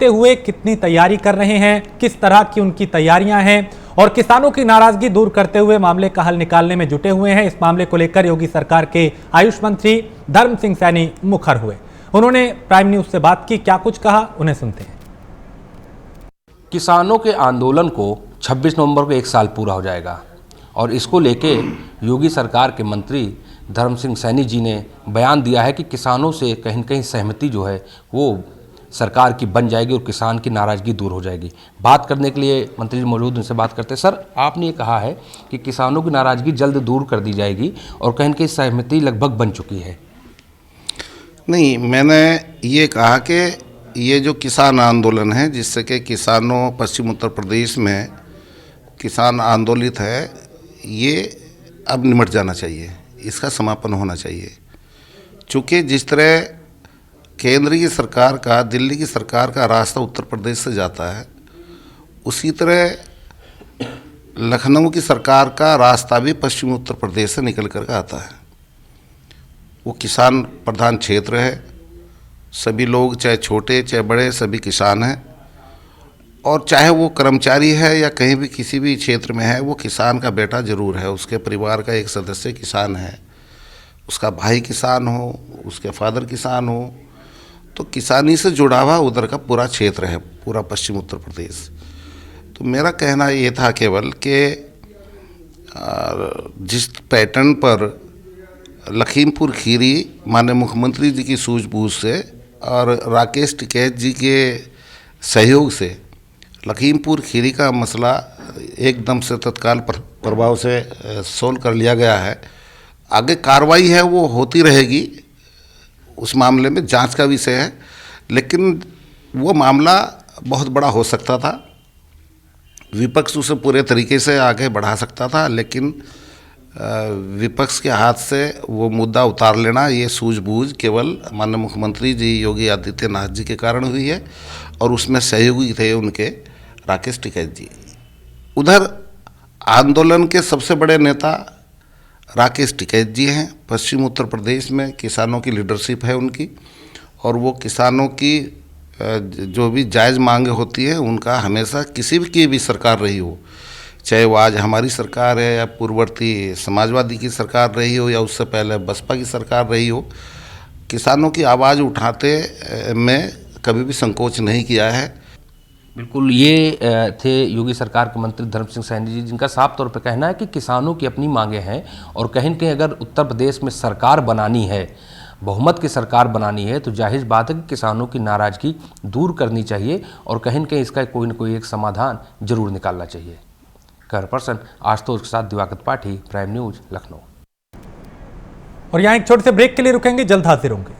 भागते हुए कितनी तैयारी कर रहे हैं, किस तरह की उनकी तैयारियां हैं और किसानों की नाराजगी दूर करते हुए मामले का हल निकालने में जुटे हुए हैं। इस मामले को लेकर योगी सरकार के आयुष मंत्री धर्म सिंह सैनी मुखर हुए। उन्होंने प्राइम न्यूज से बात की, क्या कुछ कहा, उन्हें सुनते हैं। किसानों के आंदोलन को 26 नवंबर को 1 साल पूरा हो जाएगा और इसको लेके योगी सरकार के मंत्री धर्म सिंह सैनी जी ने बयान दिया है कि किसानों से कहीं न कहीं सहमति जो है वो सरकार की बन जाएगी और किसान की नाराज़गी दूर हो जाएगी। बात करने के लिए मंत्री जी मौजूद, उनसे बात करते हैं। सर, आपने ये कहा है कि किसानों की नाराज़गी जल्द दूर कर दी जाएगी और कहीं न कहीं सहमति लगभग बन चुकी है। नहीं, मैंने ये कहा कि ये जो किसान आंदोलन है, जिससे कि किसानों पश्चिम उत्तर प्रदेश में किसान आंदोलित है, ये अब निमट जाना चाहिए, इसका समापन होना चाहिए। चूँकि जिस तरह केंद्र की सरकार का, दिल्ली की सरकार का रास्ता उत्तर प्रदेश से जाता है, उसी तरह लखनऊ की सरकार का रास्ता भी पश्चिमी उत्तर प्रदेश से निकल कर आता है। वो किसान प्रधान क्षेत्र है, सभी लोग चाहे छोटे चाहे बड़े सभी किसान हैं, और चाहे वो कर्मचारी है या कहीं भी किसी भी क्षेत्र में है, वो किसान का बेटा ज़रूर है, उसके परिवार का एक सदस्य किसान है, उसका भाई किसान हो, उसके फादर किसान हो, तो किसानी से जुड़ा हुआ उधर का पूरा क्षेत्र है, पूरा पश्चिम उत्तर प्रदेश। तो मेरा कहना ये था केवल कि जिस पैटर्न पर लखीमपुर खीरी माननीय मुख्यमंत्री जी की सूझबूझ से और राकेश टिकैत जी के सहयोग से लखीमपुर खीरी का मसला एकदम से तत्काल प्रभाव से सोल्व कर लिया गया है। आगे कार्रवाई है वो होती रहेगी, उस मामले में जांच का विषय है, लेकिन वो मामला बहुत बड़ा हो सकता था, विपक्ष उसे पूरे तरीके से आगे बढ़ा सकता था, लेकिन विपक्ष के हाथ से वो मुद्दा उतार लेना, ये सूझबूझ केवल माननीय मुख्यमंत्री जी योगी आदित्यनाथ जी के कारण हुई है और उसमें सहयोगी थे उनके राकेश टिकैत जी। उधर आंदोलन के सबसे बड़े नेता राकेश टिकैत जी हैं। पश्चिम उत्तर प्रदेश में किसानों की लीडरशिप है उनकी, और वो किसानों की जो भी जायज़ मांगे होती है उनका हमेशा किसी भी की भी सरकार रही हो, चाहे वो आज हमारी सरकार है या पूर्ववर्ती समाजवादी की सरकार रही हो या उससे पहले बसपा की सरकार रही हो, किसानों की आवाज़ उठाते में कभी भी संकोच नहीं किया है। बिल्कुल, ये थे योगी सरकार के मंत्री धर्म सिंह सैनी जी, जिनका साफ तौर पर कहना है कि किसानों की अपनी मांगे हैं और कहीं न कहीं अगर उत्तर प्रदेश में सरकार बनानी है, बहुमत की सरकार बनानी है, तो जाहिर बात है कि किसानों की नाराज़गी दूर करनी चाहिए और कहीं न कहीं इसका कोई न कोई एक समाधान जरूर निकालना चाहिए। कैमरा पर्सन आशुतोष के साथ दिवाकर त्रिपाठी, प्राइम न्यूज, लखनऊ। और यहाँ एक छोटे से ब्रेक के लिए रुकेंगे, जल्द हाजिर होंगे।